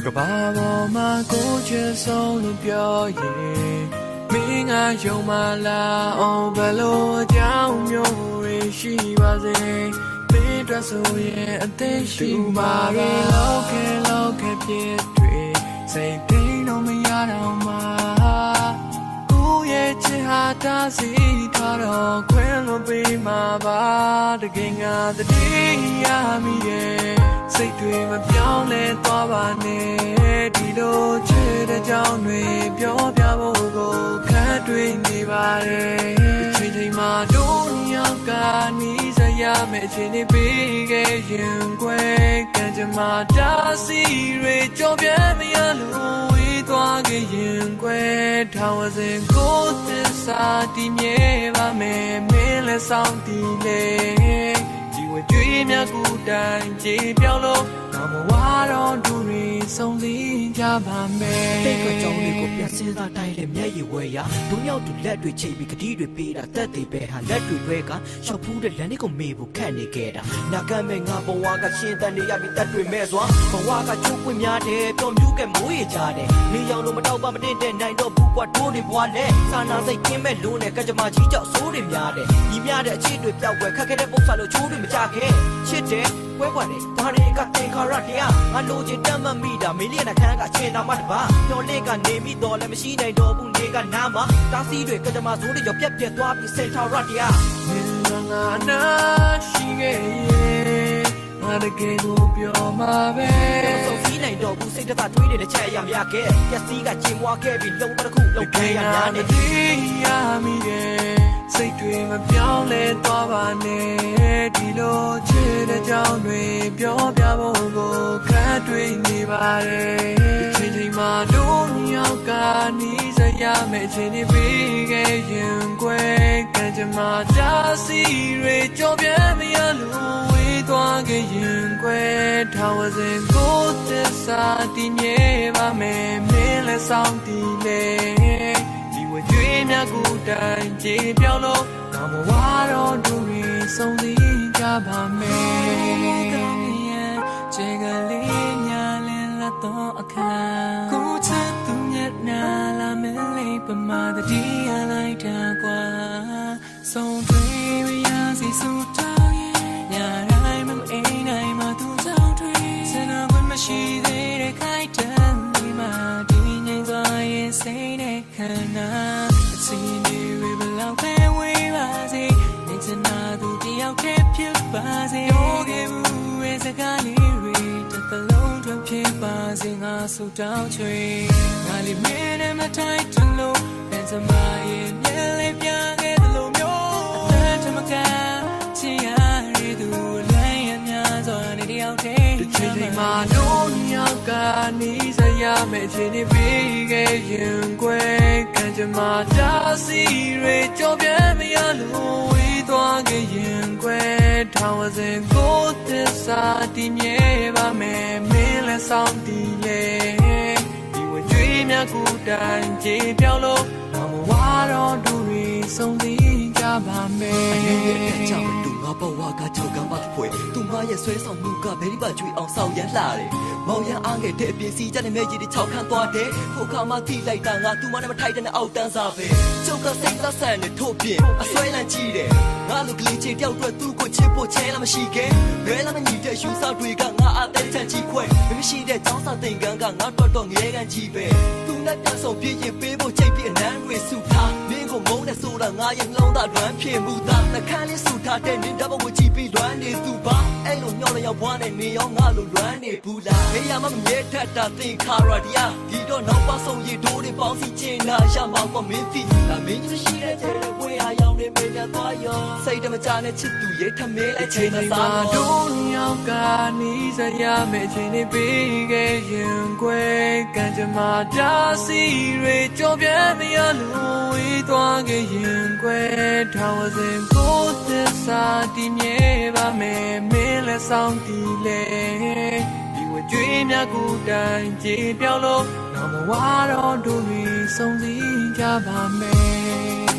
ကဘာပေါ်မှာကိုချစ်ဆုံးလို့ပြောရင်မင်းကယုံမလားအောင်ဘလို့အကြောင်းမျိုးတွေရှိပါစေမင်းတို့ဆိုရင်အသက်ရှိပါပဲလောက်ခဲ့ပြည့်တွေစိတ်ပြင်းလို့မရတော့မှကိုရဲ့ချစ်ဟာတာစီထားတော့ခွင့်လို့ပေးမှာပါတကယ်ငါတတိယမိရဲ့စိတ်တွေမပြောင်းလဲသွားပါနဲ့ဒီလိုချစ်တဲ့ကြောင်းတွေပြောပြဖို့ကိုခက်တွေ့နေပါတယ်ချိန်မှာတို့ရောက်ကနီးစရာမဲ့ချိန်တွေပေးခဲ့ရင်ကွယ်ကံကြမ္မာတာစီတွေကြော်ပြမရလို့ဝေးသွားခဲ့ရင်ကွယ်ထောင်စင်ကိုသစ္စာတည်မြဲပါမယ်မင်းလည်းဆောင်တည်လေဝကြွေးမြတ်ကူတိုင်းကြေပြောင်းလို့ငါမဝါတော့ဒူရီဆုံးစည်းကြပါမယ်တိတ်ကကြောင်းလေးကိုပြန်စင်းသားတိုင်းနဲ့မျက်ရည်ဝဲရဒုမြောက်တူလက်တွေချိန်ပြီးကတိတွေပေးတာတက်သေးပဲဟာလက်တွေတွဲကရှော့ဖူးတဲ့လမ်းလေးကိုမေးဖို့ခက်နေခဲ့တာနာကမ်းမဲ့ငါဘဝကရှင်းတန်နေရပြီးတက်တွေမဲ့စွာဘဝကချိုးပွင့်များတယ်ပျော်မြူးကမိုးရကြတယ်နေရောင်လို့မတော့ပါမတင်တဲ့နိုင်တော့ဘူးကွာတိုးတွေဘွားလဲစာနာစိတ်ကင်းမဲ့လို့နဲ့ကကြမ္မာကြီးကြောက်ဆိုးတွေများတယ်ညီများတဲ့အချစ်တွေပျောက်ွယ်ခက်ခဲတဲ့ပုံစံလို့ချိုးတွေမကြခဲ့ချစ်တယ်ဝဲကွာနေဘာတွေကတင်ခါရတရားငါလိုချင်တတ်မှတ်မိတာမင်းလေးနဲ့ခန်းကချင်းတော်မှတပါညော်လေးကနေမိတော့လည်းမရှိနိုင်တော့ဘူးနေကနားမှာတားစီးတွေကကြမ္မာဆိုးတွေကြောင့်ပြက်ပြက်သွားပြီးစိတ်ထားရတရားမင်းငါနာရှိခဲ့ရဲ့ငါတကယ်ကိုပြောမှာပဲဆုံးစည်းနိုင်တော့ဘူးစိတ်သက်တွေးနေတဲ့ချက်အရာမရခဲ့ပြက်စီးကချင်မွားခဲ့ပြီးလုံးတစ်ခုလုံးခဲ့ရများနေရမိရဲ့စိတ်တွေမပြောင်းလဲသွားပါနဲ့ဒီလိုချစ်တဲ့ကြောင်းတွေပြောပြဖို့ကိုခက်တွေ့နေပါတယ်ချိန်မှာတို့ရောက်ကနီးစရာမဲ့ချိန်တွေပေးခဲ့ရင်ကွယ်ကံကြမ္မာတာစီတွေကြော်ပြမရလို့ဝေးသွားခဲ့ရင်ကွယ်ထောင်စင်ကိုသစ္စာတည်မြဲပါမယ်မင်းလည်းဆောင်တည်လေဝကြွေးမြတ်ကူတိုင်းကြေပြောင်းလို့ငါမဝါတော့ဒူရီဆုံးစည်းကြပါမယ်ကောင်းရဲ့ခြေကလေးညာလင်းလာတော့အခါကိုချစ်သူမျက်နှာလာမလေးပမာတတိယလိုက်တာကွာဆုံးတွေ့ရစီစူတောင်းရဲ့ညာတိုင်းမအိမ်နိုင်မှသူကြောင့်တွေ့စနာခွင့်မရှိသေးတဲ့ခိုက်တန်ဒီမှာဒီငိမ့်စွာရဲ့စိတ်နဲ့ခန္ဓာအချင်းတွေဘလောက်ပဲဝေးပါစေနေချင်တာသူတယောက်တည်းဖြစ်ပါစေရောခဲ့ဘူးရဲ့စကားလေးတွေတစ်သလုံးတွင်ဖြစ်ပါစေငါဆူတောင်းချွေငါလေးမင်းနဲ့မထိုက်တလို့ပြန်စမရဲ့မျက်လေးပြခဲ့သလိုမျိုးအသက်ထမကချင်ရတဲ့သူလည်းရများစွာနေတယောက်တည်းဒီချိန်မှာတို့ယောက်ကနီးစရာမဲ့ချိန်တွေပြီးခဲ့ရင်ကွယ်ကံကြမ္မာတာစီတွေကြော်ပြမရလို့ဝေးသွားခဲ့ရင်ကွယ်ထောင်စင်ကိုသစ္စာတည်မြဲပါမယ်မင်းလည်းဆောင်တည်လေဒီဝကြွေးမြတ်ကူတိုင်းကြေပြောင်းလို့ငါမဝါတော့ဒူရီဆုံးစည်းကြပါမယ်ကြောင့်သူငါဘဝကချောက်ကမ်းပါဖွယ်သူမရဲ့ဆွဲဆောင်မှုကဘယ်ဒီပါကျွေးအောင်ဆောင်ရလှတယ်မောင်ရအားငယ်တဲ့ပြင်စီကြတဲ့မဲ့ကြီးတွေ၆ခန်းသွားတယ်ခိုခါမှထိလိုက်တာငါသူမနဲ့မထိုက်တဲ့အောက်တန်းစားပဲကျုပ်ကစိတ်သက်ဆန်နဲ့ထို့ပြင်အဆွဲလန့်ကြည့်တယ်ငါလူကလေးချင်းတယောက်တော့သူ့ကိုချစ်ဖို့ချဲလာမရှိခဲ့ဘယ်လာမညီတဲ့ယူစားတွေကငါအသက်ချန်ကြီးခွဲမရှိတဲ့ចောင်းစာသင်ကန်းကငါတော့ငရဲကန်ကြီးပဲသူနဲ့ပြန်ဆောင်ပြည့်ရင်ပေးဖို့ချိန်ပြည့်အနမ်းတွေစုထားမင်းကိုမုန်းနဲ့ဆိုတာငါရဲ့နှလုံးသားလွမ်းဖြစ်မှုသားနှခမ်းလေးစုထားတဲ့နင်းတဘဝကြည့်ပြီးလွမ်းနေသူပါအဲ့လိုညောင်းလျောက်ဘွားနဲ့နေရောငါလိုလွမ်းနေဘူးလားမေးရမမြဲထက်တာသင်္ခါရတရားဒီတော့နောက်ပါဆုံးရည်တို့တွေပေါင်းစီချင်တာရမှာပေါ့မင်းသိဒါမင်းကြီးရှိတဲ့ကျဲဝေးအားရောင်နေမေးရသွားရောစိတ်တမကြနဲ့ချစ်သူရဲ့ထမင်းလိုက်ချိန်မှာတို့ရောက်ကနီးစရာမဲ့ချိန်တွေပေးခဲ့ရင်ကွယ်ကံကြမ္မာတာစီတွေကြော်ပြမရလို့ဝေးသွားခဲ့ရင်ကွယ်ထောင်စင်ကိုသစ္စာတည်မြဲပါမယ်မင်းလည်းဆောင်တည်လေဒီဝကြွေးမြတ်ကူတိုင်းကြေပြောင်းလို့ငါမဝါတော့ဒူရီဆုံးစည်းကြပါမယ်